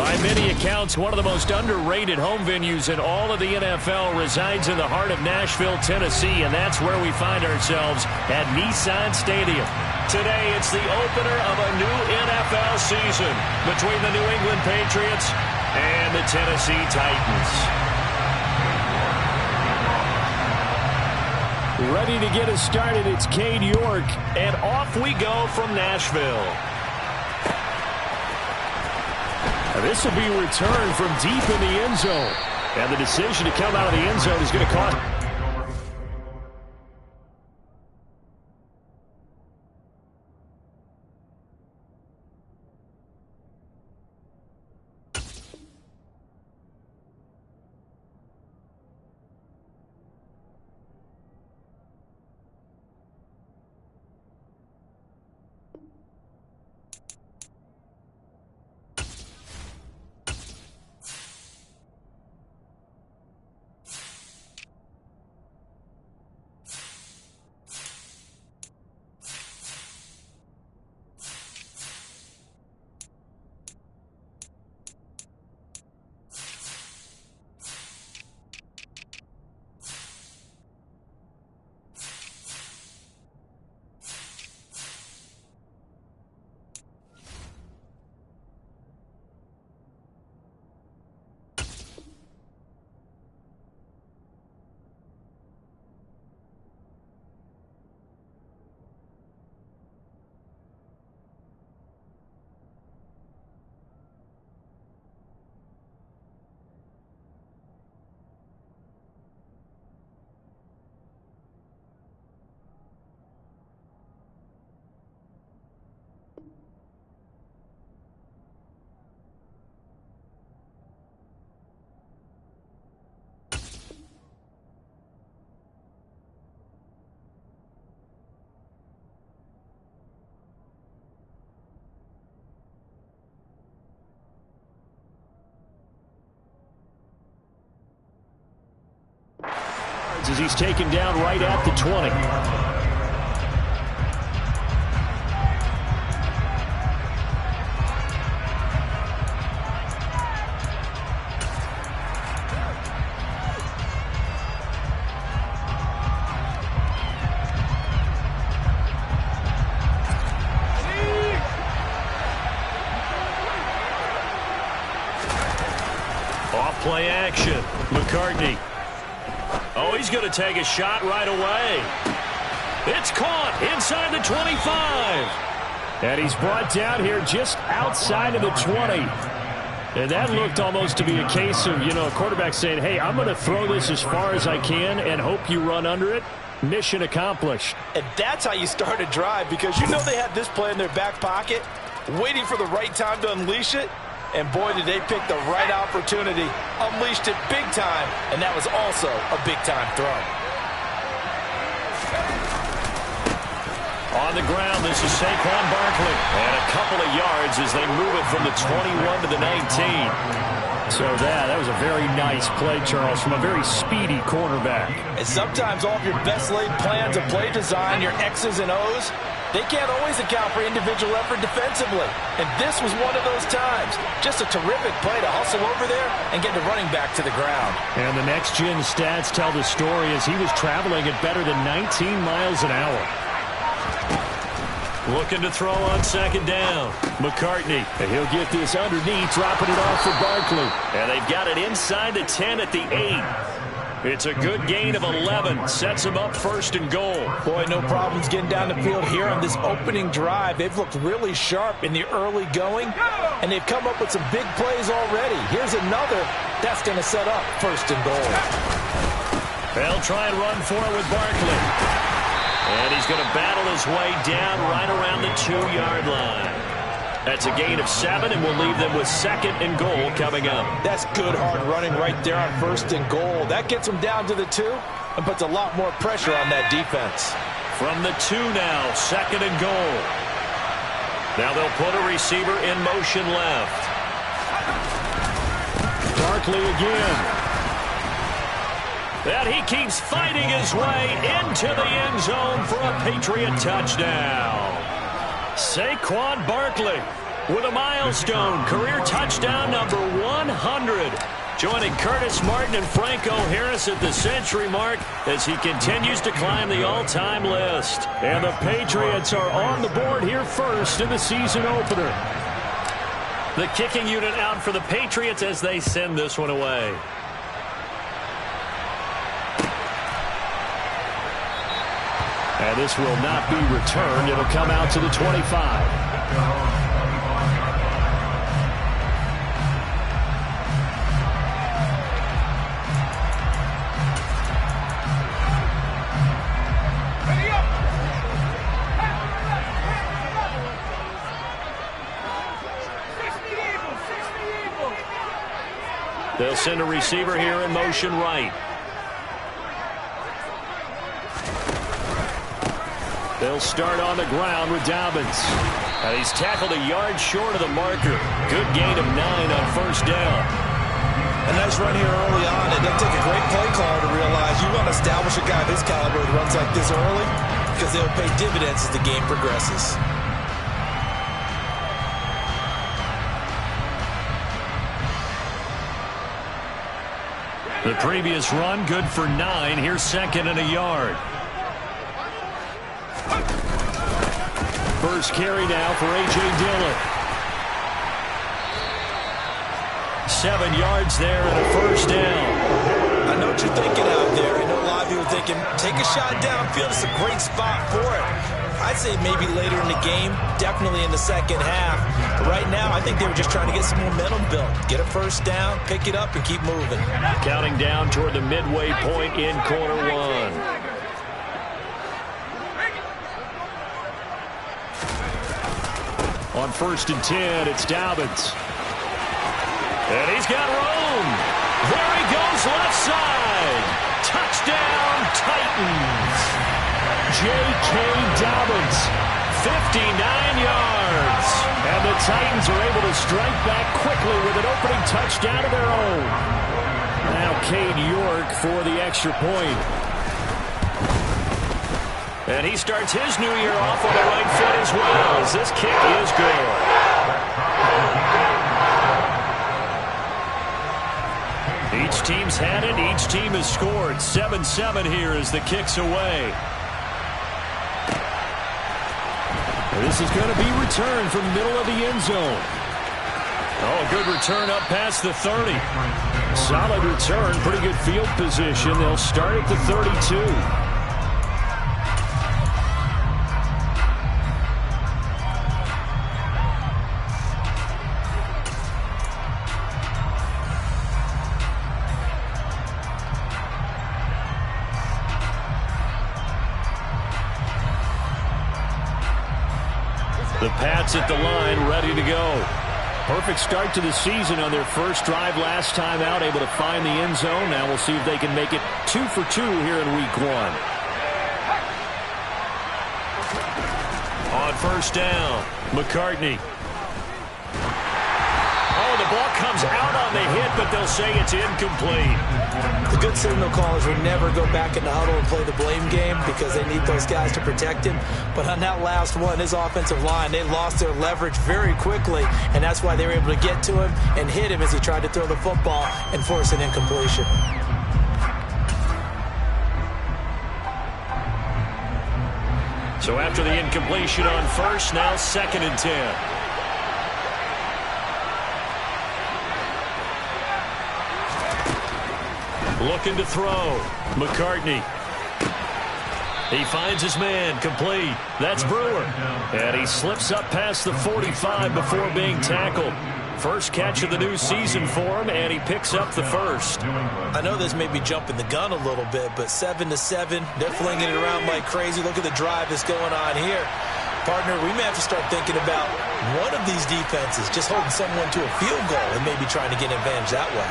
By many accounts, one of the most underrated home venues in all of the NFL resides in the heart of Nashville, Tennessee, and that's where we find ourselves at Nissan Stadium. Today, it's the opener of a new NFL season between the New England Patriots and the Tennessee Titans. Ready to get us started, it's Cade York, and off we go from Nashville. This will be returned from deep in the end zone. And the decision to come out of the end zone is going to cost. As he's taken down right at the 20. Off play action. McCartney. Oh, he's going to take a shot right away. It's caught inside the 25. And he's brought down here just outside of the 20. And that looked almost to be a case of, a quarterback saying, hey, I'm going to throw this as far as I can and hope you run under it. Mission accomplished. And that's how you start a drive, because you know they had this play in their back pocket, waiting for the right time to unleash it. And boy, did they pick the right opportunity. Unleashed it big time, and that was also a big-time throw. On the ground, this is Saquon Barkley. And a couple of yards as they move it from the 21 to the 19. So that was a very nice play, Charles, from a very speedy quarterback. And sometimes all of your best-laid plans of play design, your X's and O's, they can't always account for individual effort defensively. And this was one of those times. Just a terrific play to hustle over there and get the running back to the ground. And the next-gen stats tell the story as he was traveling at better than 19 miles an hour. Looking to throw on second down. McCartney. And he'll get this underneath, dropping it off for Barkley. And they've got it inside the 10 at the 8. It's a good gain of 11. Sets him up first and goal. Boy, no problems getting down the field here on this opening drive. They've looked really sharp in the early going, and they've come up with some big plays already. Here's another that's going to set up first and goal. They'll try and run for it with Barkley. And he's going to battle his way down right around the 2-yard line. That's a gain of 7, and we'll leave them with second and goal coming up. That's good hard running right there on first and goal. That gets them down to the 2 and puts a lot more pressure on that defense. From the 2 now, second and goal. Now they'll put a receiver in motion left. Barkley again. And he keeps fighting his way into the end zone for a Patriot touchdown. Saquon Barkley. with a milestone career touchdown number 100. Joining Curtis Martin and Franco Harris at the century mark as he continues to climb the all-time list. And the Patriots are on the board here first in the season opener. The kicking unit out for the Patriots as they send this one away. And this will not be returned. It'll come out to the 25. They'll send a receiver here in motion right. They'll start on the ground with Dobbins. And he's tackled a yard short of the marker. Good gain of 9 on first down. A nice run here early on. It doesn't take a great play caller to realize you want to establish a guy of his caliber with runs like this early because they'll pay dividends as the game progresses. The previous run, good for 9. Here's second and a yard. First carry now for A.J. Dillon. 7 yards there and a first down. I know what you're thinking out there. I know a lot of you are thinking, take a shot downfield. It's a great spot for it. I'd say maybe later in the game, definitely in the second half. But right now, I think they were just trying to get some momentum built. Get a first down, pick it up, and keep moving. Counting down toward the midway point in quarter one. On 1st and 10, it's Dobbins. And he's got room. There he goes left side. Touchdown, Titans. J.K. Dobbins, 59 yards. And the Titans are able to strike back quickly with an opening touchdown of their own. Now Cade York for the extra point. And he starts his new year off on the right foot as well, as this kick is good. Each team's had it. Each team has scored. 7-7 here as the kick's away. This is going to be returned from the middle of the end zone. Oh, a good return up past the 30. Solid return, pretty good field position. They'll start at the 32. The Pats at the line, ready to go. Perfect start to the season on their first drive last time out, able to find the end zone. Now we'll see if they can make it 2 for 2 here in week 1. On first down, McCartney. Oh, the ball comes out on the hit, but they'll say it's incomplete. The good signal callers will never go back in the huddle and play the blame game because they need those guys to protect him. But on that last one, his offensive line, they lost their leverage very quickly, and that's why they were able to get to him and hit him as he tried to throw the football and force an incompletion. So after the incompletion on first, now 2nd and 10. Looking to throw. McCartney. He finds his man. Complete. That's Brewer. And he slips up past the 45 before being tackled. First catch of the new season for him, and he picks up the first. I know this may be jumping the gun a little bit, but 7-7, they're flinging it around like crazy. Look at the drive that's going on here. Partner, we may have to start thinking about one of these defenses just holding someone to a field goal and maybe trying to get an advantage that way.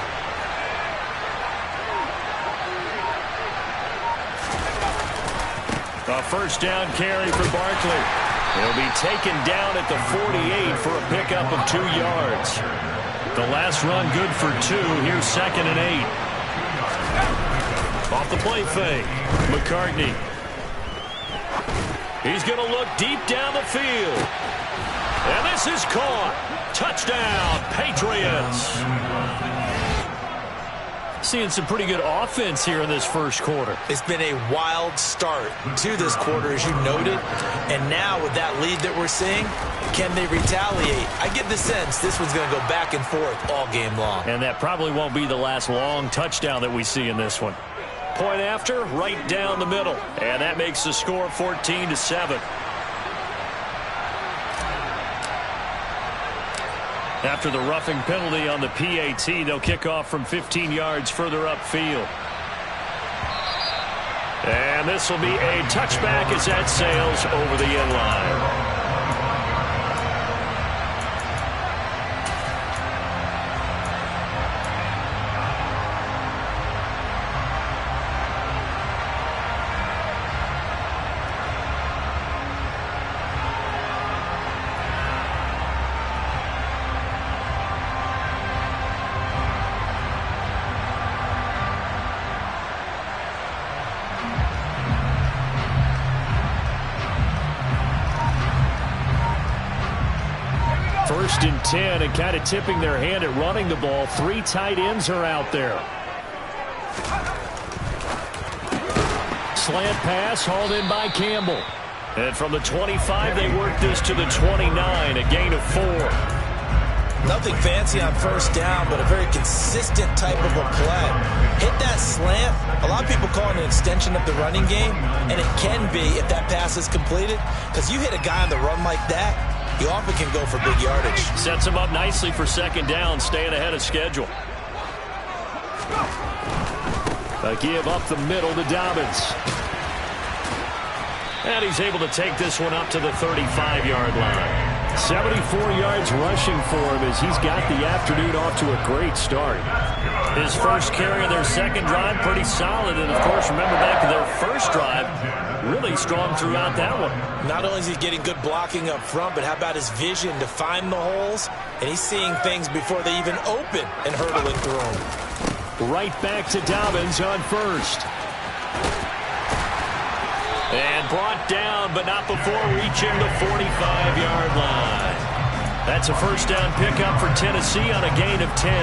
A first down carry for Barkley. He'll be taken down at the 48 for a pickup of 2 yards. The last run good for 2. Here's 2nd and 8. Off the play fake. McCartney. He's going to look deep down the field. And this is caught. Touchdown, Patriots. Seeing some pretty good offense here in this first quarter. It's been a wild start to this quarter, as you noted. And now with that lead that we're seeing, can they retaliate? I get the sense this one's going to go back and forth all game long. And that probably won't be the last long touchdown that we see in this one. Point after, right down the middle. And that makes the score 14-7. After the roughing penalty on the PAT, they'll kick off from 15 yards further upfield. And this will be a touchback as that sails over the end line. First and 10, and kind of tipping their hand at running the ball. 3 tight ends are out there. Slant pass hauled in by Campbell. And from the 25, they work this to the 29, a gain of 4. Nothing fancy on first down, but a very consistent type of a play. Hit that slant. A lot of people call it an extension of the running game, and it can be if that pass is completed, because you hit a guy on the run like that, you often can go for big yardage. Sets him up nicely for second down, staying ahead of schedule. A give up the middle to Dobbins. And he's able to take this one up to the 35-yard line. 74 yards rushing for him as he's got the afternoon off to a great start. His first carry of their second drive, pretty solid. And, of course, remember back to their first drive, really strong throughout that one. Not only is he getting good blocking up front, but how about his vision to find the holes? And he's seeing things before they even open and hurdling through them. Right back to Dobbins on first. And brought down, but not before reaching the 45-yard line. That's a first down pickup for Tennessee on a gain of 10.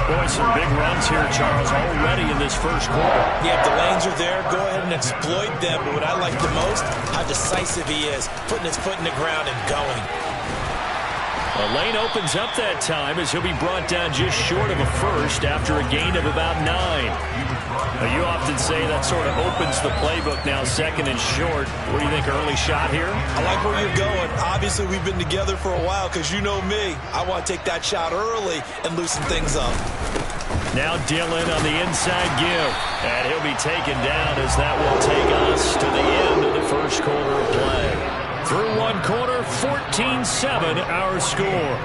Boy, some big runs here, Charles, already in this first quarter. Yeah, if the lanes are there, go ahead and exploit them. But what I like the most, how decisive he is, putting his foot in the ground and going. A lane opens up that time as he'll be brought down just short of a first after a gain of about 9. Now, you often say that sort of opens the playbook now, second and short. What do you think, early shot here? I like where you're going. Obviously, we've been together for a while because you know me. I want to take that shot early and loosen things up. Now Dillon on the inside give. And he'll be taken down as that will take us to the end of the first quarter of play. Through one quarter, 14-7 our score.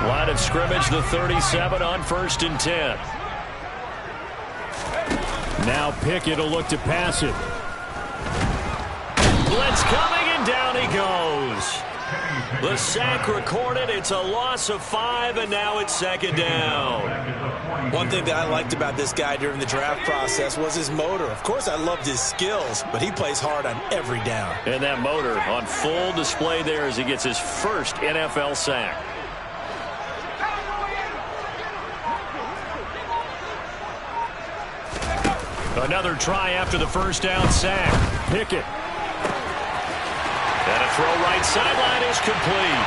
Line of scrimmage, the 37 on first and 10. Now Pickett will look to pass it. Blitz coming, and down he goes. The sack recorded. It's a loss of 5, and now it's second down. One thing that I liked about this guy during the draft process was his motor. Of course, I loved his skills, but he plays hard on every down. And that motor on full display there as he gets his first NFL sack. Another try after the first down sack. Pickett. And a throw right sideline is complete.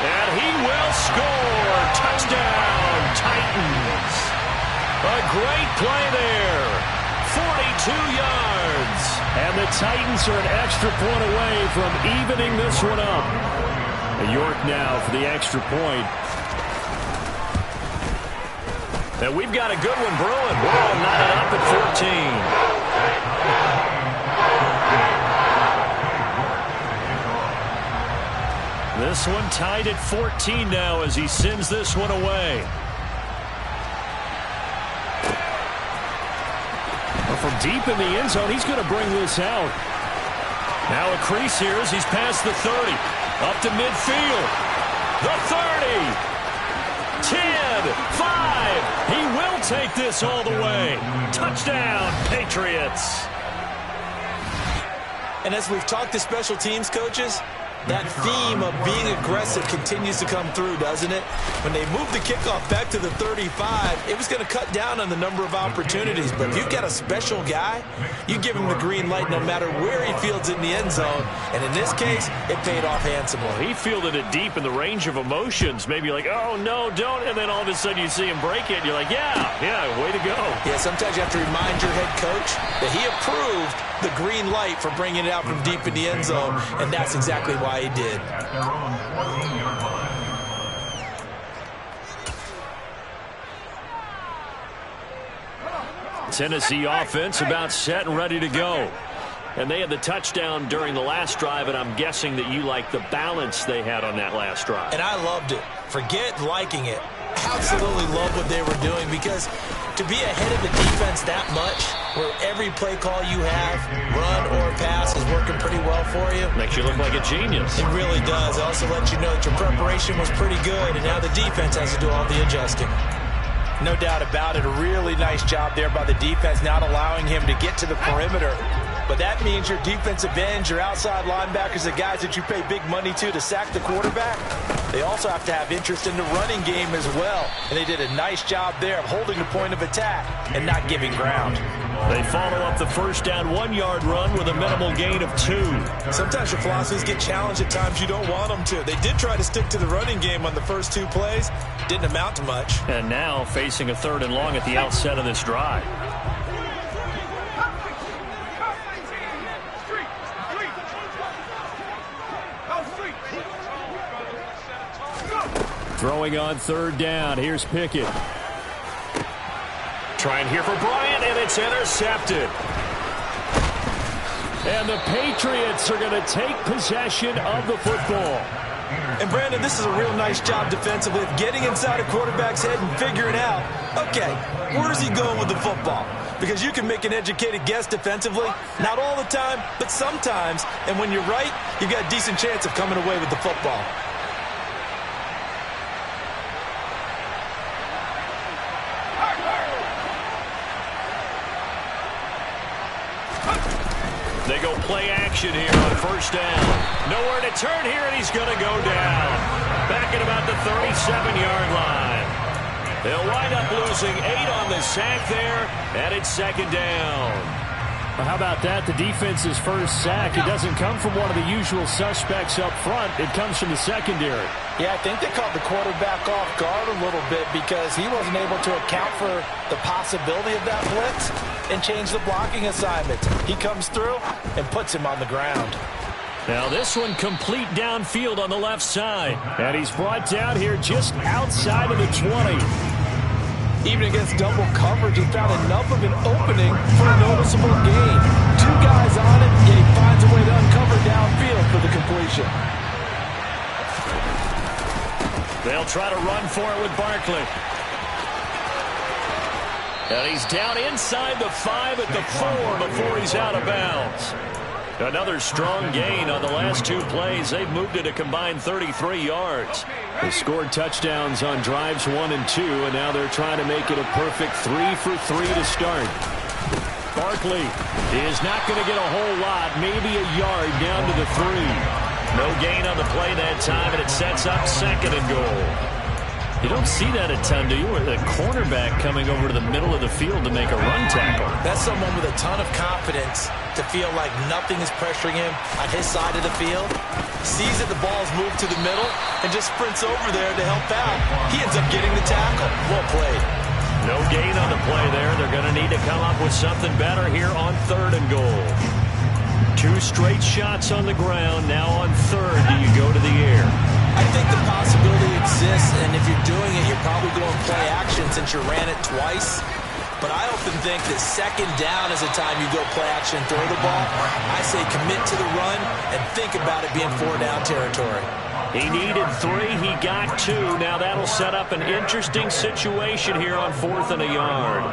And he will score. Touchdown, Titans. A great play there. 42 yards. And the Titans are an extra point away from evening this one up. York now for the extra point. And we've got a good one brewing. We're all knotted up at 14. This one tied at 14 now as he sends this one away. Well, from deep in the end zone, he's going to bring this out. Now a crease here as he's past the 30. Up to midfield. The 30. 10. 5. He will take this all the way. Touchdown, Patriots. And as we've talked to special teams coaches, that theme of being aggressive continues to come through, doesn't it? When they moved the kickoff back to the 35, it was going to cut down on the number of opportunities. But if you've got a special guy, you give him the green light no matter where he fields in the end zone. And in this case, it paid off handsomely. He fielded it deep in the range of emotions. Maybe like, oh, no, don't. And then all of a sudden you see him break it, and you're like, yeah, way to go. Yeah, sometimes you have to remind your head coach that he approved the green light for bringing it out from deep in the end zone, and that's exactly why he did. Tennessee offense about set and ready to go. And they had the touchdown during the last drive, and I'm guessing that you like the balance they had on that last drive. And I loved it. Forget liking it. Absolutely love what they were doing, because to be ahead of the defense that much, where every play call you have, run or pass, is working pretty well for you. Makes you look like a genius. It really does. It also lets you know that your preparation was pretty good, and now the defense has to do all the adjusting. No doubt about it. A really nice job there by the defense, not allowing him to get to the perimeter. But that means your defensive ends, your outside linebackers, the guys that you pay big money to sack the quarterback, they also have to have interest in the running game as well. And they did a nice job there of holding the point of attack and not giving ground. They follow up the first down 1-yard run with a minimal gain of 2. Sometimes your philosophies get challenged at times you don't want them to. They did try to stick to the running game on the first 2 plays. Didn't amount to much. And now facing a 3rd and long at the outset of this drive. Throwing on 3rd down. Here's Pickett. Trying here for Bryant, and it's intercepted. And the Patriots are going to take possession of the football. And, Brandon, this is a real nice job defensively of getting inside a quarterback's head and figuring out, okay, where's he going with the football? Because you can make an educated guess defensively, not all the time, but sometimes. And when you're right, you've got a decent chance of coming away with the football. They go play action here on 1st down. Nowhere to turn here, and he's going to go down. Back at about the 37-yard line. They'll wind up losing 8 on the sack there, and it's 2nd down. Well, how about that? The defense's first sack. It doesn't come from one of the usual suspects up front. It comes from the secondary. Yeah, I think they caught the quarterback off guard a little bit because he wasn't able to account for the possibility of that blitz and change the blocking assignment. He comes through and puts him on the ground. Now this one complete downfield on the left side. And he's brought down here just outside of the 20. Even against double coverage, he found enough of an opening for a noticeable gain. 2 guys on it, and he finds a way to uncover downfield for the completion. They'll try to run for it with Barkley. And he's down inside the 5 at the 4 before he's out of bounds. Another strong gain on the last 2 plays. They've moved it a combined 33 yards. They scored touchdowns on drives 1 and 2, and now they're trying to make it a perfect 3 for 3 to start. Barkley is not going to get a whole lot, maybe a yard down to the 3. No gain on the play that time, and it sets up 2nd and goal. You don't see that a ton, do you? Where the cornerback coming over to the middle of the field to make a run tackle. That's someone with a ton of confidence to feel like nothing is pressuring him on his side of the field. Sees that the ball's moved to the middle and just sprints over there to help out. He ends up getting the tackle. Well played. No gain on the play there. They're going to need to come up with something better here on 3rd and goal. 2 straight shots on the ground. Now on 3rd, do you go to the air? I think the possibility exists, and if you're doing it, you're probably going play action since you ran it twice. But I often think that 2nd down is the time you go play action and throw the ball. I say commit to the run and think about it being 4-down territory. He needed 3. He got 2. Now that'll set up an interesting situation here on 4th and a yard.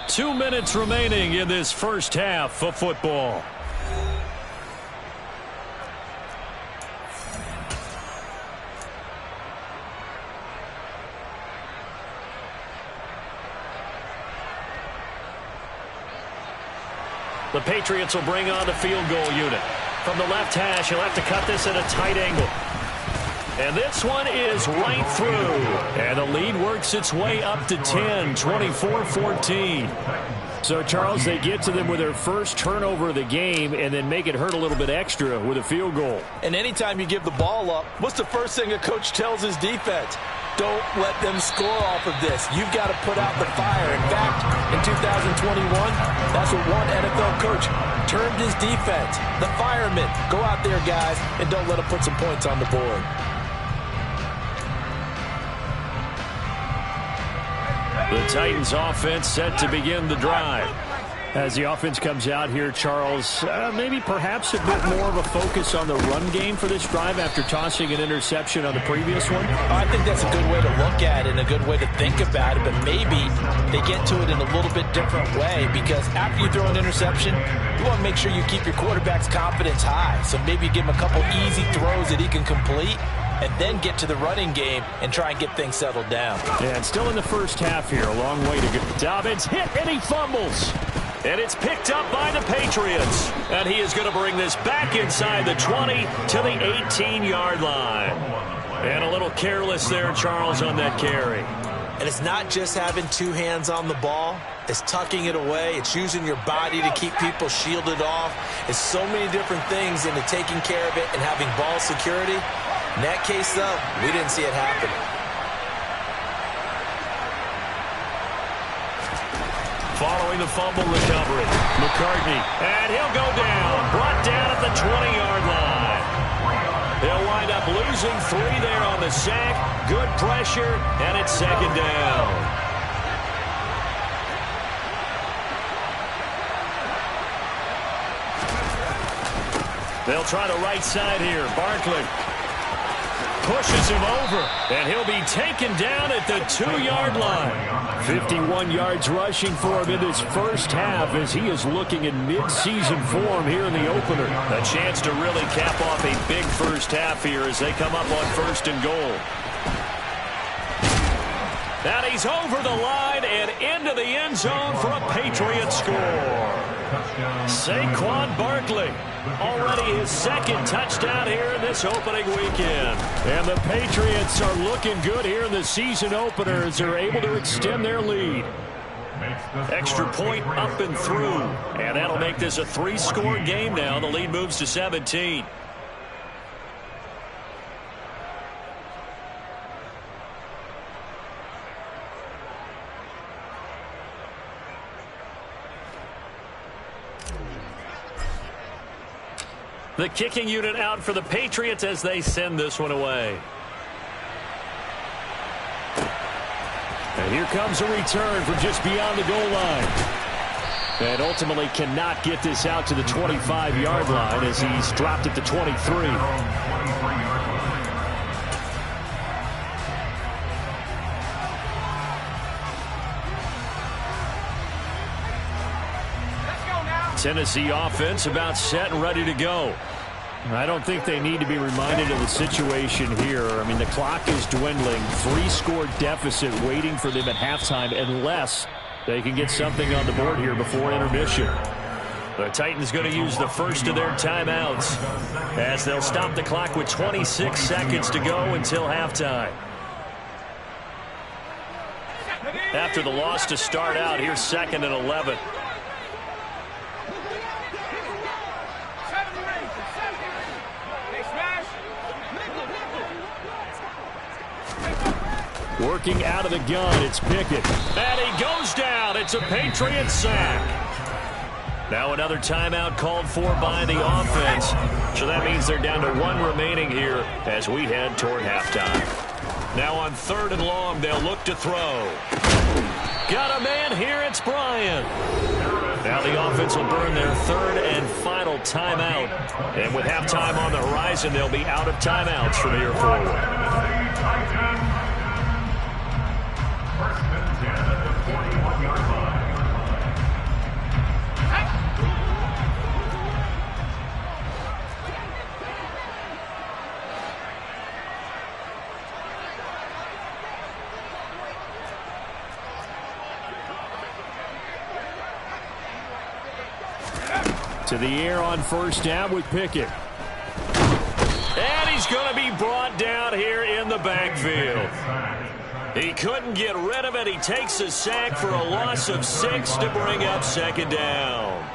2 minutes remaining in this first half of football. The Patriots will bring on the field goal unit. From the left hash, he'll have to cut this at a tight angle. And this one is right through. And the lead works its way up to 10, 24-14. So, Charles, they get to them with their first turnover of the game and then make it hurt a little bit extra with a field goal. And anytime you give the ball up, what's the first thing a coach tells his defense? Don't let them score off of this. You've got to put out the fire. In fact, in 2021, that's what one NFL coach termed his defense. The firemen. Go out there, guys, and don't let them put some points on the board. The Titans offense set to begin the drive. As the offense comes out here, Charles, maybe perhaps a bit more of a focus on the run game for this drive after tossing an interception on the previous one? I think that's a good way to look at it and a good way to think about it, but maybe they get to it in a little bit different way because after you throw an interception, you want to make sure you keep your quarterback's confidence high. So maybe give him a couple easy throws that he can complete and then get to the running game and try and get things settled down. Yeah, and still in the first half here, a long way to go. Dobbins hit and he fumbles. And it's picked up by the Patriots. And he is going to bring this back inside the 20 to the 18-yard line. And a little careless there, Charles, on that carry. And it's not just having two hands on the ball. It's tucking it away. It's using your body to keep people shielded off. It's so many different things into taking care of it and having ball security. In that case, though, we didn't see it happen. Following the fumble recovery, McCartney, and he'll go down. Brought down at the 20-yard line. He'll wind up losing 3 there on the sack. Good pressure, and it's second down. They'll try the right side here. Barkley pushes him over, and he'll be taken down at the 2-yard line. 51 yards rushing for him in this first half as he is looking in mid-season form here in the opener. A chance to really cap off a big first half here as they come up on 1st and goal. And he's over the line and into the end zone for a Patriot score. Saquon Barkley, already his second touchdown here in this opening weekend. And the Patriots are looking good here in the season opener as they're able to extend their lead. Extra point up and through. And that'll make this a 3-score game now. The lead moves to 17. The kicking unit out for the Patriots as they send this one away. And here comes a return from just beyond the goal line. And ultimately cannot get this out to the 25-yard line as he's dropped at the 23. Tennessee offense about set and ready to go. I don't think they need to be reminded of the situation here. I mean, the clock is dwindling. 3-score deficit waiting for them at halftime unless they can get something on the board here before intermission. The Titans going to use the first of their timeouts as they'll stop the clock with 26 seconds to go until halftime. After the loss to start out, here's 2nd and 11. Working out of the gun, it's Pickett. And he goes down. It's a Patriot sack. Now another timeout called for by the offense. So that means they're down to 1 remaining here as we head toward halftime. Now on 3rd and long, they'll look to throw. Got a man here, it's Bryant. Now the offense will burn their 3rd and final timeout. And with halftime on the horizon, they'll be out of timeouts from here forward. the air on first down with Pickett. And he's going to be brought down here in the backfield. He couldn't get rid of it. He takes a sack for a loss of 6 to bring up second down.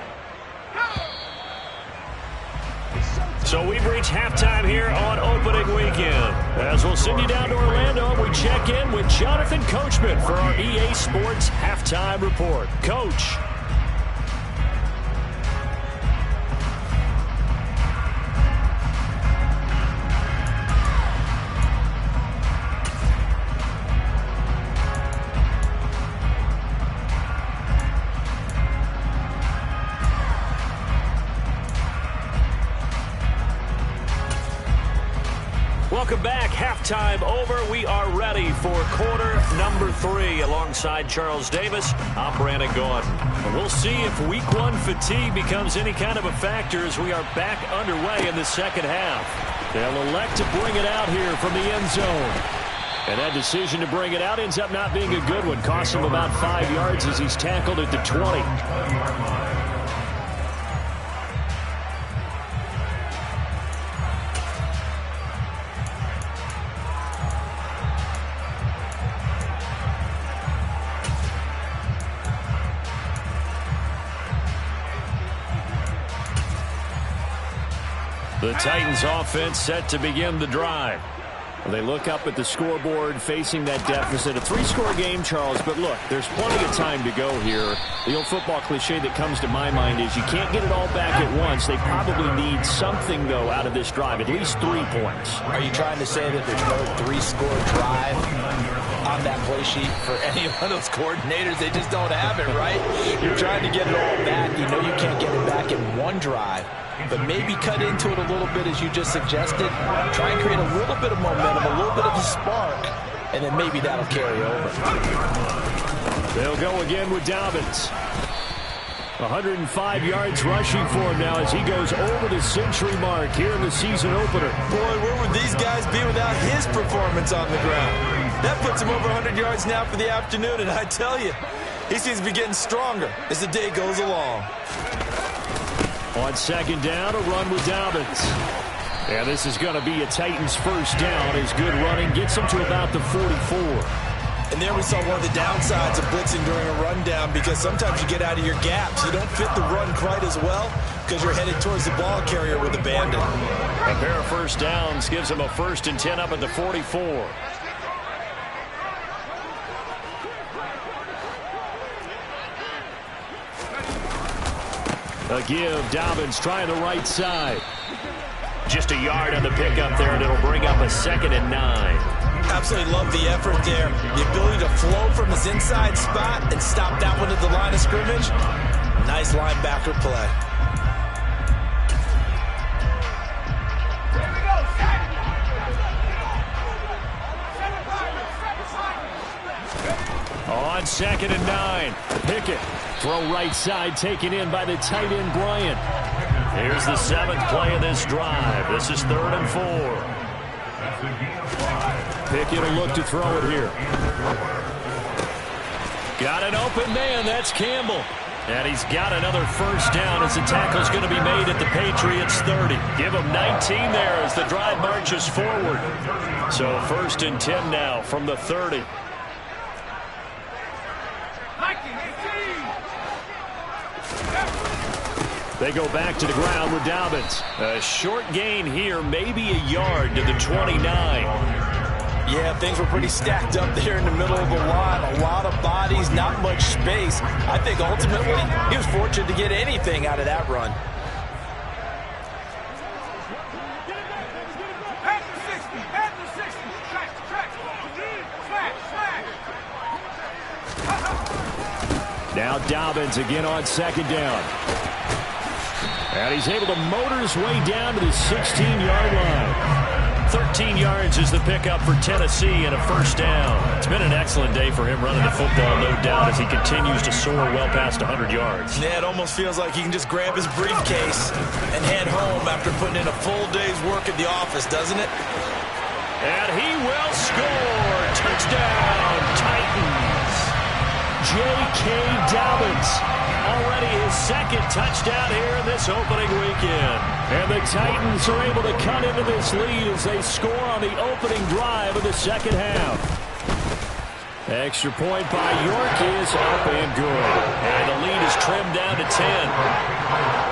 So we've reached halftime here on opening weekend. As we'll send you down to Orlando, we check in with Jonathan Coachman for our EA Sports Halftime Report. Coach. Welcome back. Halftime over. We are ready for quarter number 3. Alongside Charles Davis, I'm Brandon Gordon. We'll see if week 1 fatigue becomes any kind of a factor as we are back underway in the second half. They'll elect to bring it out here from the end zone. And that decision to bring it out ends up not being a good one. Costs him about 5 yards as he's tackled at the 20. The Titans offense set to begin the drive. They look up at the scoreboard facing that deficit. A 3-score game, Charles, but look, there's plenty of time to go here. The old football cliche that comes to my mind is you can't get it all back at once. They probably need something, though, out of this drive, at least 3 points. Are you trying to say that there's no 3-score drive on that play sheet for any one of those coordinators? They just don't have it, right? You're trying to get it all back. You know you can't get it back in one drive. But maybe cut into it a little bit as you just suggested. Try and create a little bit of momentum, a little bit of a spark, and then maybe that'll carry over. They'll go again with Dobbins. 105 yards rushing for him now as he goes over the century mark here in the season opener. Boy, where would these guys be without his performance on the ground? That puts him over 100 yards now for the afternoon, and I tell you, he seems to be getting stronger as the day goes along. On second down, a run with Dobbins. And this is going to be a Titans first down. His good running gets him to about the 44. And there we saw one of the downsides of blitzing during a rundown, because sometimes you get out of your gaps. You don't fit the run quite as well because you're headed towards the ball carrier with a bandit. A pair of first downs gives him a 1st and 10 up at the 44. A give. Dobbins trying the right side. Just a yard on the pickup there, and it'll bring up a 2nd and 9. Absolutely love the effort there. The ability to flow from his inside spot and stop that one at the line of scrimmage. Nice linebacker play. On 2nd and 9. Pickett. Throw right side taken in by the tight end Bryant. Here's the 7th play of this drive. This is 3rd and 4. Pickett will look to throw it here. Got an open man. That's Campbell. And he's got another first down as the tackle's going to be made at the Patriots 30. Give him 19 there as the drive marches forward. So 1st and 10 now from the 30. They go back to the ground with Dobbins. A short gain here, maybe a yard to the 29. Yeah, things were pretty stacked up there in the middle of the line. A lot of bodies, not much space. I think ultimately he was fortunate to get anything out of that run. Now Dobbins again on 2nd down. And he's able to motor his way down to the 16-yard line. 13 yards is the pickup for Tennessee and a first down. It's been an excellent day for him running the football, no doubt, as he continues to soar well past 100 yards. Yeah, it almost feels like he can just grab his briefcase and head home after putting in a full day's work at the office, doesn't it? And he will score. Touchdown, Titans. J.K. Dobbins already his second touchdown here in this opening weekend. And the Titans are able to cut into this lead as they score on the opening drive of the second half. Extra point by York is up and good. And the lead is trimmed down to 10.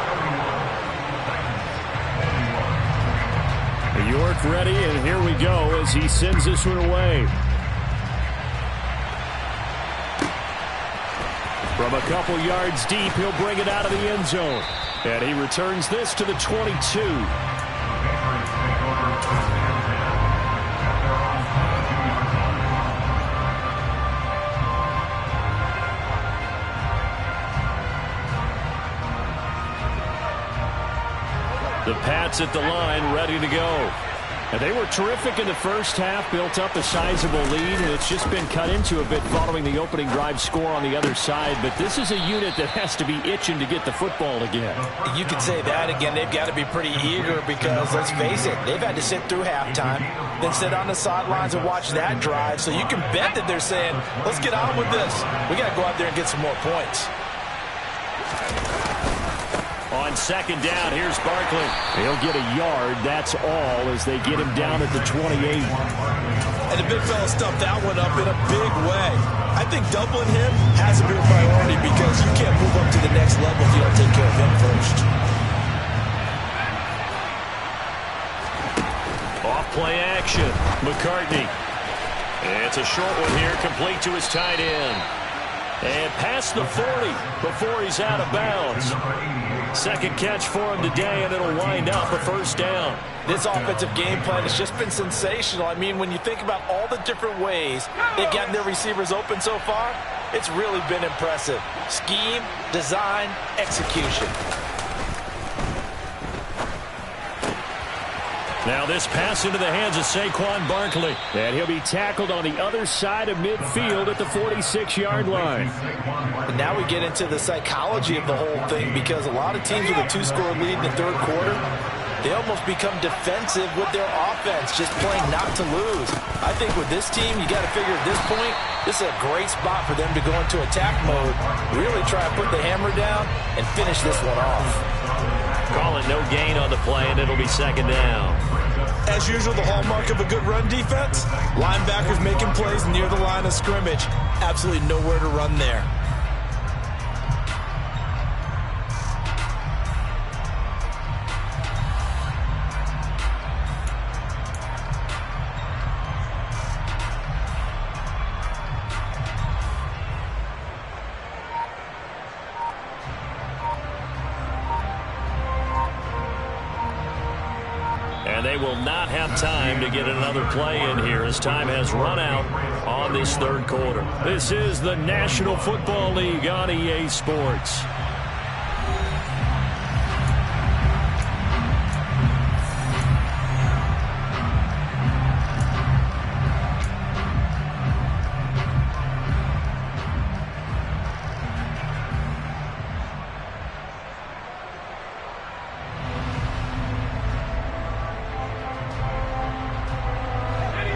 York ready, and here we go as he sends this one away. From a couple yards deep, he'll bring it out of the end zone. And he returns this to the 22. The Pats at the line, ready to go. And they were terrific in the first half, built up a sizable lead, and it's just been cut into a bit following the opening drive score on the other side. But this is a unit that has to be itching to get the football again. You could say that again. They've got to be pretty eager because, let's face it, they've had to sit through halftime, then sit on the sidelines and watch that drive. So you can bet that they're saying, let's get on with this. We got to go out there and get some more points. On second down, here's Barkley. He'll get a yard, that's all, as they get him down at the 28. And the big fella stuffed that one up in a big way. I think doubling him has to be a priority because you can't move up to the next level if you don't take care of him first. Off play action, McCartney. It's a short one here, complete to his tight end. And past the 40 before he's out of bounds. Second catch for him today, and it'll wind up a first down. This offensive game plan has just been sensational. I mean, when you think about all the different ways they've gotten their receivers open so far, it's really been impressive. Scheme, design, execution. Now this pass into the hands of Saquon Barkley. And he'll be tackled on the other side of midfield at the 46-yard line. And now we get into the psychology of the whole thing because a lot of teams with a two-score lead in the third quarter, they almost become defensive with their offense, just playing not to lose. I think with this team, you got to figure at this point, this is a great spot for them to go into attack mode, really try to put the hammer down and finish this one off. Call it no gain on the play, and it'll be second down. As usual, the hallmark of a good run defense, linebackers making plays near the line of scrimmage. Absolutely nowhere to run there. And they will not have time to get another play in here as time has run out on this third quarter. This is the National Football League on EA Sports.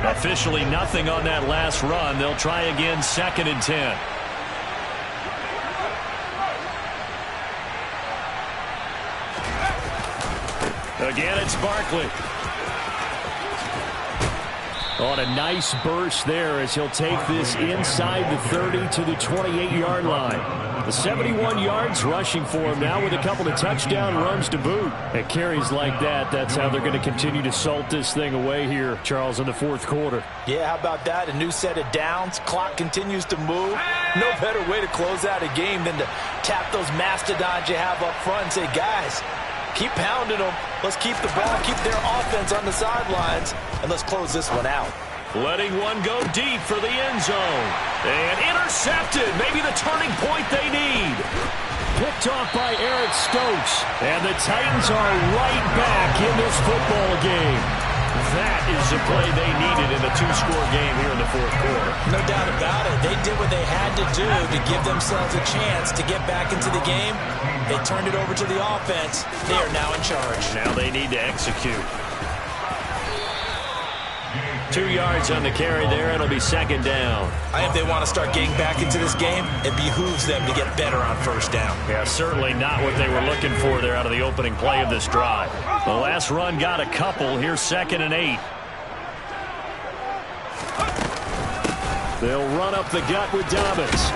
Officially nothing on that last run. They'll try again, 2nd and 10. Again, it's Barkley. On a nice burst there as he'll take this inside the 30 to the 28-yard line. The 71 yards rushing for him now with a couple of touchdown runs to boot. At carries like that, that's how they're going to continue to salt this thing away here, Charles, in the fourth quarter. Yeah, how about that? A new set of downs. Clock continues to move. No better way to close out a game than to tap those mastodons you have up front and say, guys, keep pounding them. Let's keep the ball, keep their offense on the sidelines, and let's close this one out. Letting one go deep for the end zone. And intercepted. Maybe the turning point they need. Picked off by Eric Stokes. And the Titans are right back in this football game. That is the play they needed in a two-score game here in the fourth quarter. No doubt about it. They did what they had to do to give themselves a chance to get back into the game. They turned it over to the offense. They are now in charge. Now they need to execute. 2 yards on the carry there. It'll be second down. If they want to start getting back into this game, it behooves them to get better on first down. Yeah, certainly not what they were looking for there out of the opening play of this drive. The last run got a couple. Here's 2nd and 8. They'll run up the gut with Dobbins.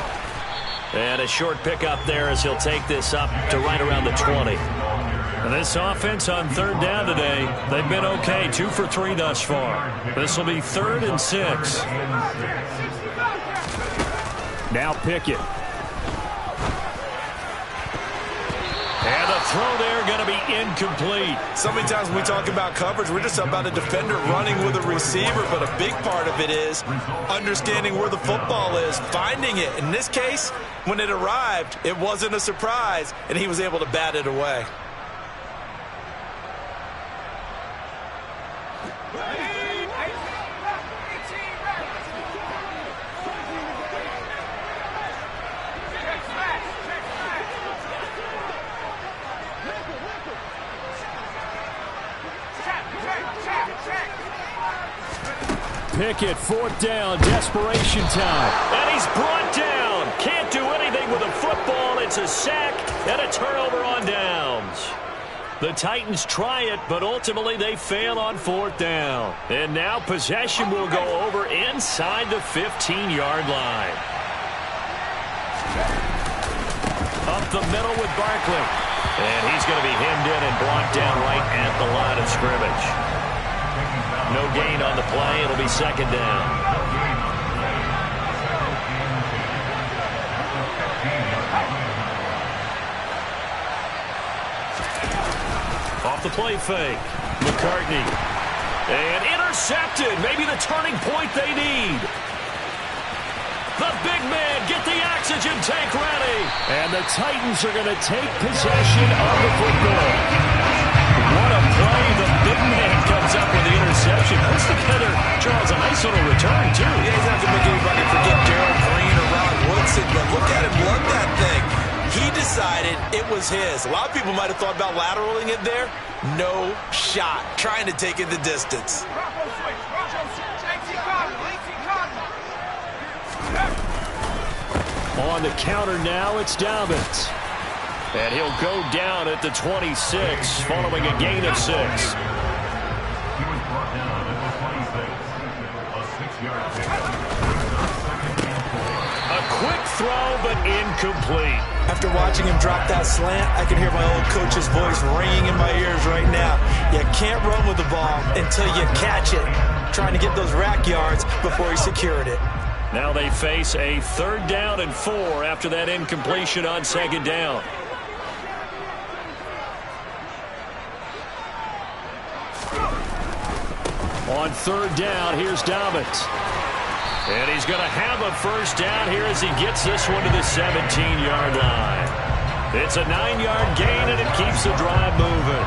And a short pickup there as he'll take this up to right around the 20. And this offense on 3rd down today, they've been okay. 2 for 3 thus far. This will be 3rd and 6. Now Pickett. And the throw there going to be incomplete. So many times when we talk about coverage, we're just about a defender running with a receiver, but a big part of it is understanding where the football is, finding it. In this case, when it arrived, it wasn't a surprise, and he was able to bat it away. Pickett, 4th down, desperation time. And he's brought down. Can't do anything with a football. It's a sack and a turnover on downs. The Titans try it, but ultimately they fail on 4th down. And now possession will go over inside the 15-yard line. Up the middle with Barkley. And he's going to be hemmed in and blocked down right at the line of scrimmage. No gain on the play. It'll be 2nd down. Off the play fake. McCartney. And intercepted. Maybe the turning point they need. The big man, get the oxygen tank ready. And the Titans are going to take possession of the football. What a play. The big man comes up with the interception. Puts together, Charles, a nice little return, too. Yeah, he's not going to make anybody forget Gerald Green or Ron Woodson, but look at him love that thing. He decided it was his. A lot of people might have thought about lateraling it there. No shot. Trying to take it the distance. On the counter now, it's Dobbins. And he'll go down at the 26 following a gain of 6. A quick throw, but incomplete. After watching him drop that slant, I can hear my old coach's voice ringing in my ears right now. You can't run with the ball until you catch it. Trying to get those rack yards before he secured it. Now they face a 3rd down and 4 after that incompletion on 2nd down. On 3rd down, here's Dobbins. And he's going to have a 1st down here as he gets this one to the 17-yard line. It's a 9-yard gain, and it keeps the drive moving.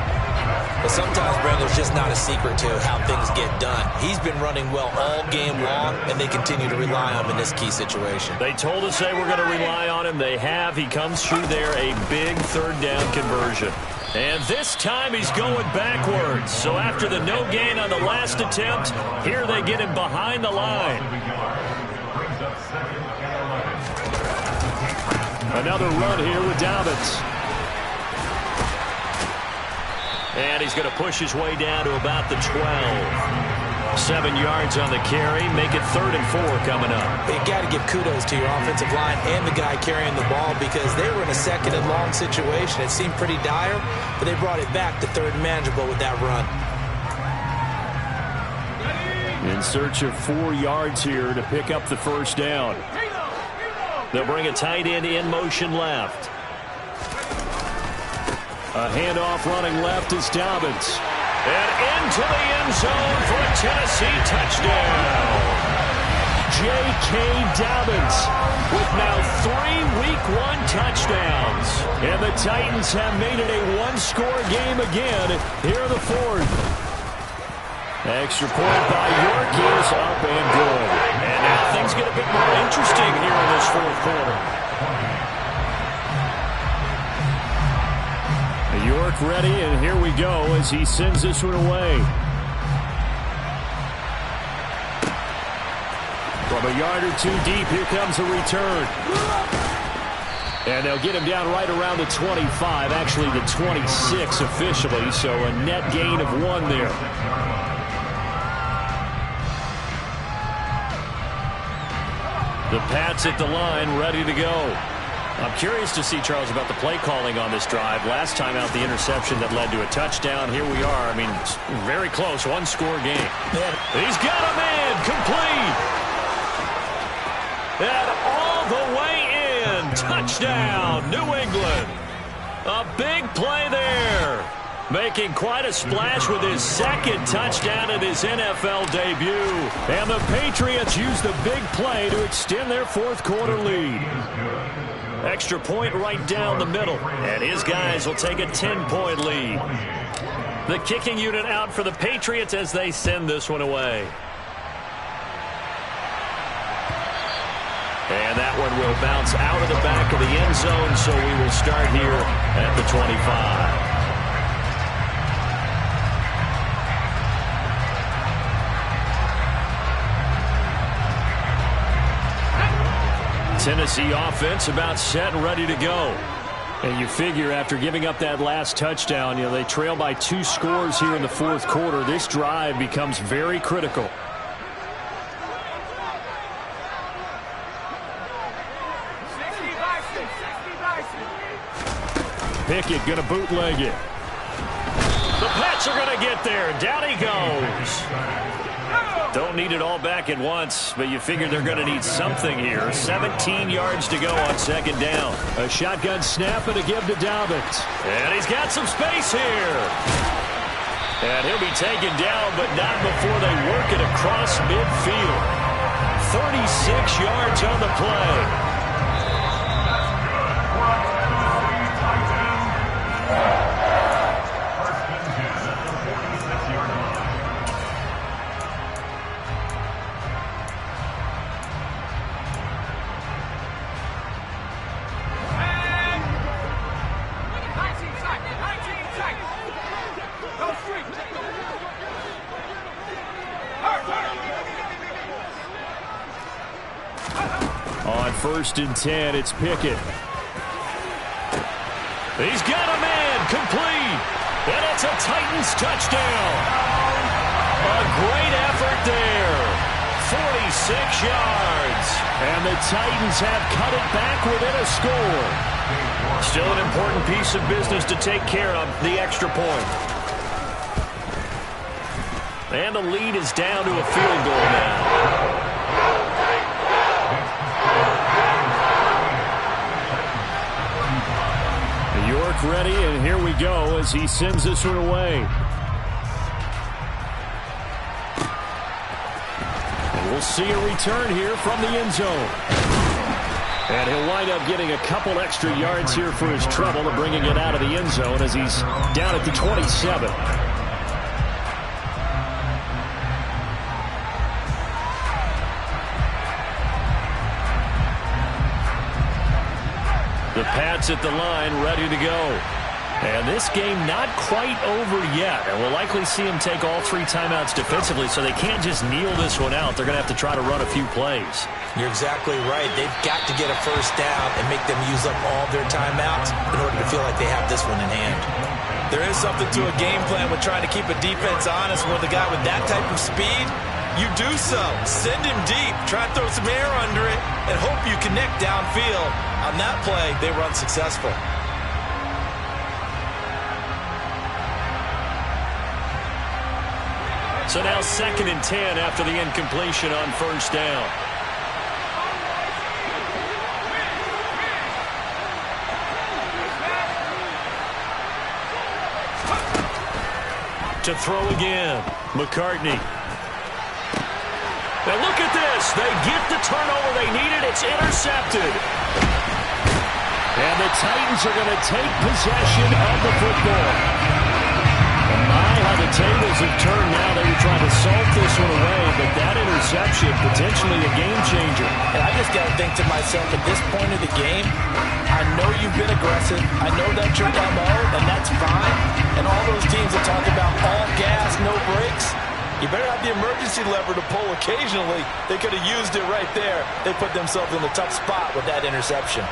But sometimes, Brent, there's just not a secret to how things get done. He's been running well all game long, and they continue to rely on him in this key situation. They told us they were going to rely on him. They have. He comes through there, a big 3rd down conversion. And this time he's going backwards. So after the no gain on the last attempt, here they get him behind the line. Another run here with Dobbins. And he's going to push his way down to about the 12. 7 yards on the carry. Make it 3rd and 4 coming up. You got to give kudos to your offensive line and the guy carrying the ball because they were in a 2nd and long situation. It seemed pretty dire, but they brought it back to 3rd and manageable with that run. In search of 4 yards here to pick up the 1st down. They'll bring a tight end in motion left. A handoff running left is Dobbins. And into the end zone for a Tennessee touchdown. J.K. Dobbins with now 3 Week 1 touchdowns. And the Titans have made it a one-score game again here in the 4th. Extra point by York is up and good. And now things get a bit more interesting here in this 4th quarter. York ready, and here we go as he sends this one away. From a yard or two deep, here comes a return. And they'll get him down right around the 25, actually the 26 officially, so a net gain of 1 there. The Pats at the line, ready to go. I'm curious to see, Charles, about the play calling on this drive. Last time out, the interception that led to a touchdown. Here we are. I mean, it's very close, one-score game. He's got a man, complete. And all the way in. Touchdown, New England. A big play there. Making quite a splash with his second touchdown in his NFL debut. And the Patriots use the big play to extend their fourth quarter lead. Extra point right down the middle. And his guys will take a 10-point lead. The kicking unit out for the Patriots as they send this one away. And that one will bounce out of the back of the end zone, so we will start here at the 25. Tennessee offense about set and ready to go. And you figure after giving up that last touchdown, they trail by 2 scores here in the fourth quarter. This drive becomes very critical. Pickett going to bootleg it. The Pats are going to get there. Down he goes. Don't need it all back at once, but you figure they're going to need something here. 17 yards to go on second down. A shotgun snap and a give to Dobbins. And he's got some space here. And he'll be taken down, but not before they work it across midfield. 36 yards on the play. First and 10, it's Pickett. He's got a man, complete. And it's a Titans touchdown. A great effort there. 46 yards. And the Titans have cut it back within a score. Still an important piece of business to take care of, the extra point. And the lead is down to a field goal now. York ready, and here we go as he sends this one away. And we'll see a return here from the end zone. And he'll wind up getting a couple extra yards here for his trouble of bringing it out of the end zone as he's down at the 27. The Pats at the line, ready to go. And this game not quite over yet. And we'll likely see him take all 3 timeouts defensively, so they can't just kneel this one out. They're going to have to try to run a few plays. You're exactly right. They've got to get a first down and make them use up all their timeouts in order to feel like they have this one in hand. There is something to a game plan with trying to keep a defense honest. With a guy with that type of speed, you do so. Send him deep. Try to throw some air under it and hope you connect downfield. On that play, they were unsuccessful. So now 2nd and 10 after the incompletion on first down. To throw again, McCartney. Now look at this. They get the turnover they needed. It's intercepted. And the Titans are going to take possession of the football. And my, how the tables have turned now. They were trying to salt this one away, but that interception, potentially a game changer. And I just got to think to myself, at this point of the game, I know you've been aggressive. I know that's your MO, and that's fine. And all those teams that talk about all gas, no brakes, You better have the emergency lever to pull occasionally. They could have used it right there. They put themselves in a tough spot with that interception.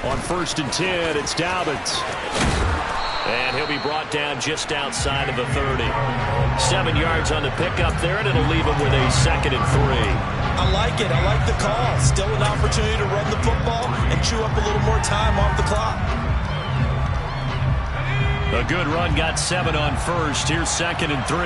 On 1st and 10, it's Dobbins. And he'll be brought down just outside of the 30. 7 yards on the pickup there, and it'll leave him with a 2nd and 3. I like it. I like the call. Still an opportunity to run the football and chew up a little more time off the clock. A good run got 7 on 1st. Here's 2nd and 3.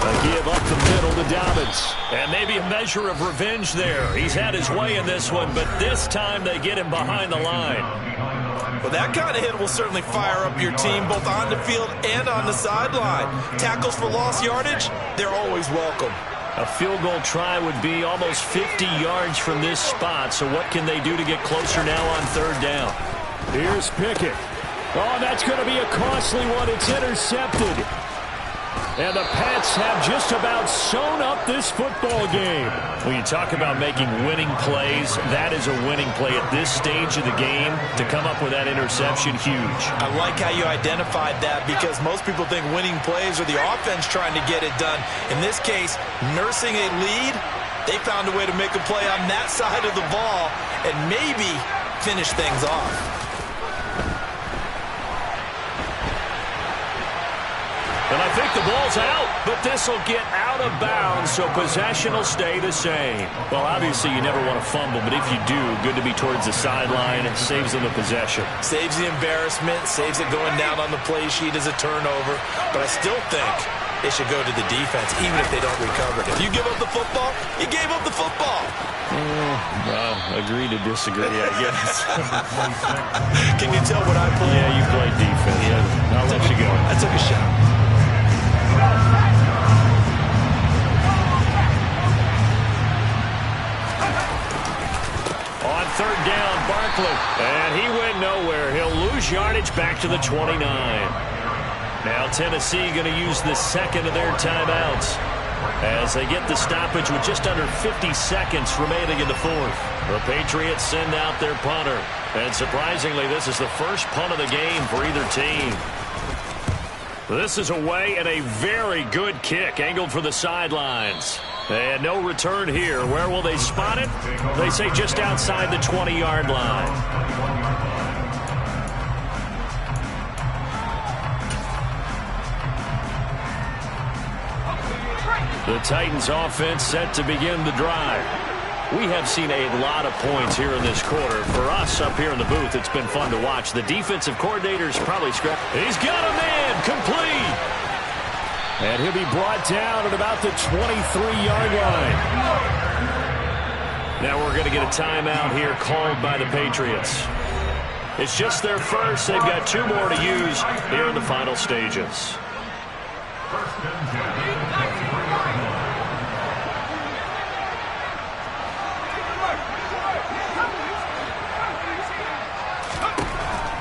A give up the middle to Dobbins. And maybe a measure of revenge there. He's had his way in this one, but this time they get him behind the line. Well, that kind of hit will certainly fire up your team both on the field and on the sideline. Tackles for lost yardage, they're always welcome. A field goal try would be almost 50 yards from this spot, so what can they do to get closer now on 3rd down? Here's Pickett. Oh, that's going to be a costly one. It's intercepted. And the Pats have just about sewn up this football game. When you talk about making winning plays, that is a winning play at this stage of the game. To come up with that interception, huge. I like how you identified that because most people think winning plays are the offense trying to get it done. In this case, nursing a lead, they found a way to make a play on that side of the ball and maybe finish things off. And I think the ball's out, but this will get out of bounds, so possession will stay the same. Well, obviously, you never want to fumble, but if you do, good to be towards the sideline. It saves them the possession. Saves the embarrassment, saves it going down on the play sheet as a turnover. But I still think it should go to the defense, even if they don't recover it. If you give up the football, you gave up the football. Well, agree to disagree, I guess. Can you tell what I played? Yeah, you played defense. Yeah. I'll let you go. I took a shot. On 3rd down, Barkley. And he went nowhere. He'll lose yardage back to the 29. Now Tennessee going to use the 2nd of their timeouts as they get the stoppage with just under 50 seconds remaining in the 4th. The Patriots send out their punter. And surprisingly, this is the first punt of the game for either team. This is away and a very good kick angled for the sidelines. And no return here. Where will they spot it? They say just outside the 20-yard line. The Titans offense set to begin the drive. We have seen a lot of points here in this quarter. For us up here in the booth, it's been fun to watch. The defensive coordinator's probably scrapped. He's got a man complete. And he'll be brought down at about the 23-yard line. Now we're going to get a timeout here called by the Patriots. It's just their first. They've got 2 more to use here in the final stages.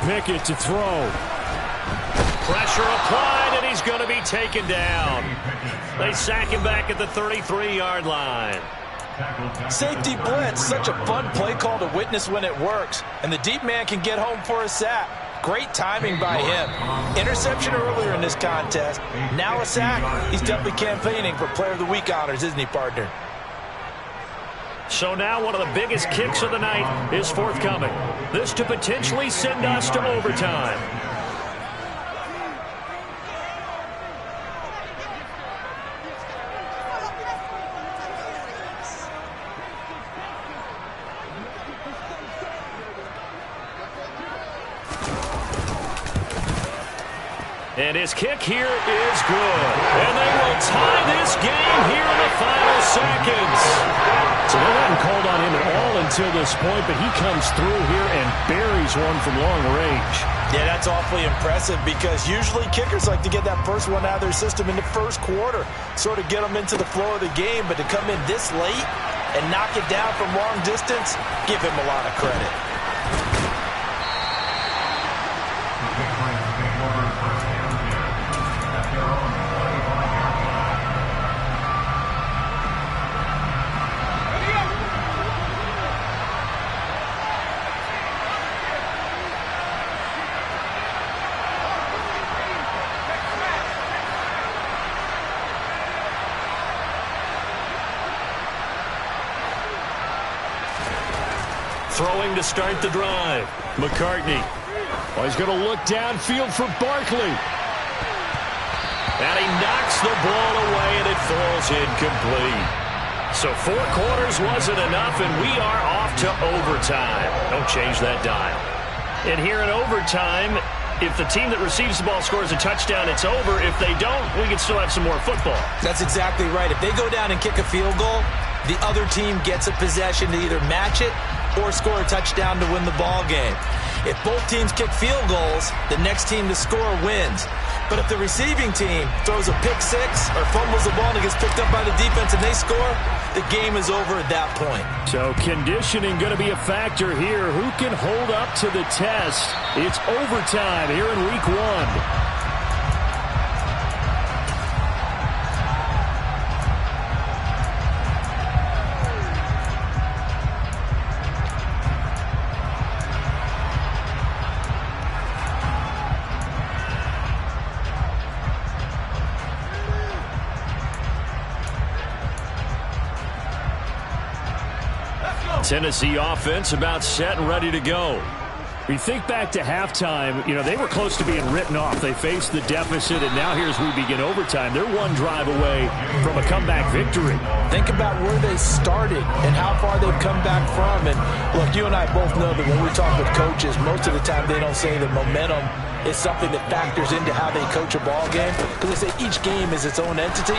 Pickett to throw. Pressure applied, and he's going to be taken down. They sack him back at the 33-yard line. Safety blitz, such a fun play call to witness when it works. And the deep man can get home for a sack. Great timing by him. Interception earlier in this contest. Now a sack. He's definitely campaigning for Player of the Week honors, isn't he, partner? So now one of the biggest kicks of the night is forthcoming. This to potentially send us to overtime. And his kick here is good. And they will tie this game here in the final seconds. So they hadn't called on him at all until this point, but he comes through here and buries one from long range. Yeah, that's awfully impressive because usually kickers like to get that first one out of their system in the first quarter, sort of get them into the flow of the game, but to come in this late and knock it down from long distance, give him a lot of credit. throwing to start the drive. McCartney. Oh, he's going to look downfield for Barkley. And he knocks the ball away, and it falls incomplete. So 4 quarters wasn't enough, and we are off to overtime. Don't change that dial. And here in overtime, if the team that receives the ball scores a touchdown, it's over. If they don't, we can still have some more football. That's exactly right. If they go down and kick a field goal, the other team gets a possession to either match it or score a touchdown to win the ball game. If both teams kick field goals, the next team to score wins. But if the receiving team throws a pick six or fumbles the ball and it gets picked up by the defense and they score, the game is over at that point. So conditioning going to be a factor here. Who can hold up to the test? It's overtime here in week 1. Tennessee offense about set and ready to go. We think back to halftime, they were close to being written off. They faced the deficit, and now here's we begin overtime. They're one drive away from a comeback victory. Think about where they started and how far they've come back from. And look, you and I both know that when we talk with coaches, most of the time they don't say that momentum is something that factors into how they coach a ball game, because they say each game is its own entity.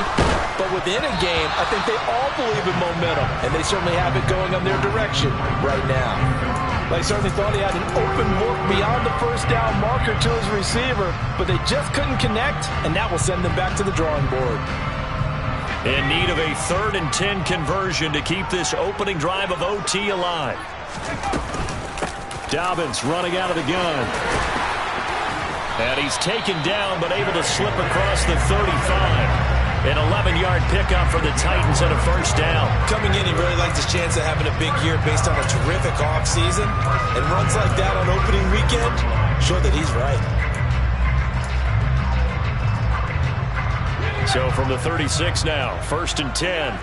But within a game, I think they all believe in momentum, and they certainly have it going on their direction right now. They certainly thought he had an open look beyond the first down marker to his receiver, but they just couldn't connect, and that will send them back to the drawing board. In need of a 3rd and 10 conversion to keep this opening drive of OT alive. Dobbins running out of the gun. And he's taken down, but able to slip across the 35. An 11-yard pickup for the Titans and a first down. Coming in, he really likes his chance of having a big year based on a terrific offseason. And runs like that on opening weekend show that he's right. So from the 36 now, 1st and 10.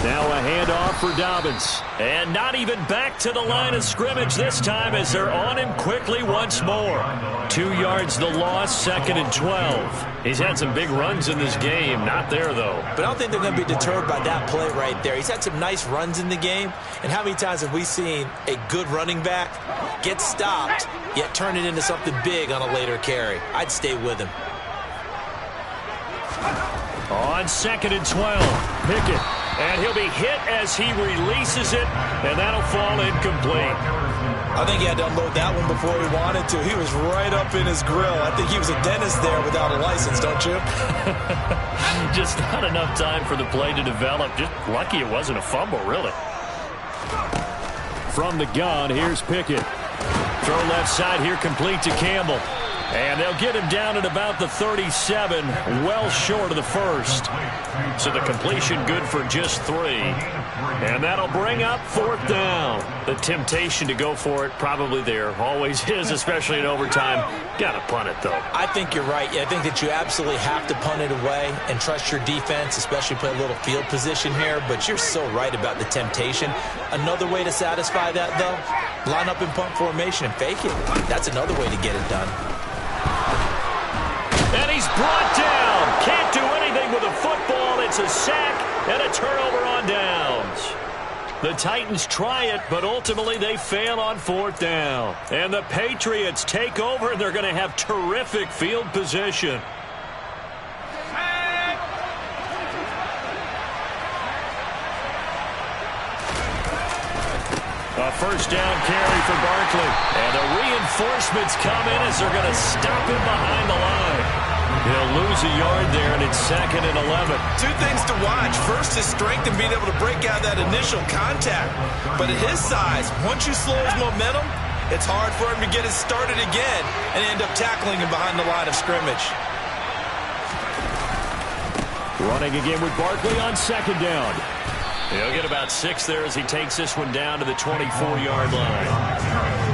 Now a handoff for Dobbins. And not even back to the line of scrimmage this time as they're on him quickly once more. 2 yards the loss, 2nd and 12. He's had some big runs in this game. Not there, though. But I don't think they're going to be deterred by that play right there. He's had some nice runs in the game. And how many times have we seen a good running back get stopped, yet turn it into something big on a later carry? I'd stay with him. On 2nd and 12, Pickett. And he'll be hit as he releases it, and that'll fall incomplete. I think he had to unload that one before he wanted to. He was right up in his grill. I think he was a dentist there without a license, don't you? Just not enough time for the play to develop. Just lucky it wasn't a fumble, really. From the gun, here's Pickett. Throw left side here, complete to Campbell. And they'll get him down at about the 37, well short of the first. So the completion good for just 3. And that'll bring up 4th down. The temptation to go for it probably there. Always is, especially in overtime. Got to punt it, though. I think you're right. I think that you absolutely have to punt it away and trust your defense, especially play a little field position here. But you're so right about the temptation. Another way to satisfy that, though, line up in punt formation and fake it. That's another way to get it done. And he's brought down. Can't do anything with a football. It's a sack and a turnover on downs. The Titans try it, but ultimately they fail on 4th down. And the Patriots take over, and they're going to have terrific field position. A first down carry for Barkley. And the reinforcements come in as they're going to stop him behind the line. He'll lose a yard there, and it's 2nd and 11. 2 things to watch. First, his strength and being able to break out that initial contact. But at his size, once you slow his momentum, it's hard for him to get it started again and end up tackling him behind the line of scrimmage. Running again with Barkley on 2nd down. He'll get about 6 there as he takes this one down to the 24-yard line.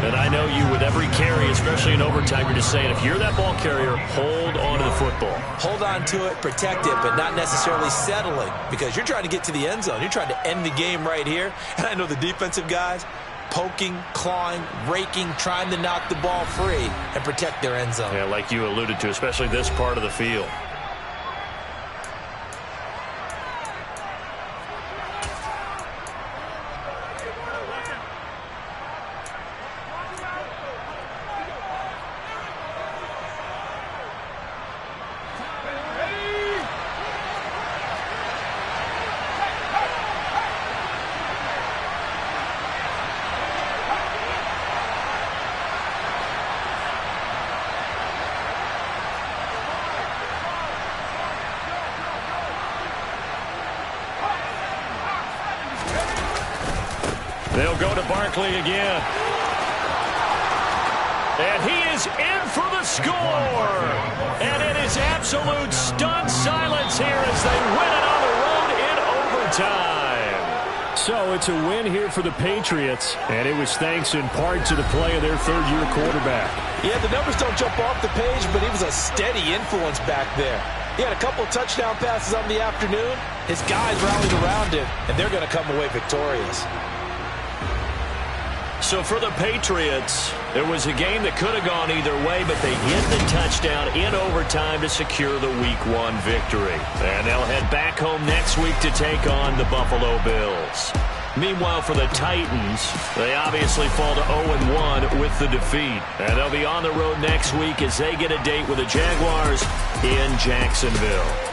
And I know you, with every carry, especially in overtime, you're just saying, if you're that ball carrier, hold on to the football. Hold on to it, protect it, but not necessarily settling, because you're trying to get to the end zone. You're trying to end the game right here. And I know the defensive guys, poking, clawing, raking, trying to knock the ball free and protect their end zone. Yeah, like you alluded to, especially this part of the field. They'll go to Barkley again. And he is in for the score. And it is absolute stunned silence here as they win it on the road in overtime. So it's a win here for the Patriots, and it was thanks in part to the play of their third-year quarterback. Yeah, the numbers don't jump off the page, but he was a steady influence back there. He had a couple touchdown passes on the afternoon. His guys rallied around him, and they're going to come away victorious. So for the Patriots, it was a game that could have gone either way, but they hit the touchdown in overtime to secure the Week 1 victory. And they'll head back home next week to take on the Buffalo Bills. Meanwhile, for the Titans, they obviously fall to 0-1 with the defeat. And they'll be on the road next week as they get a date with the Jaguars in Jacksonville.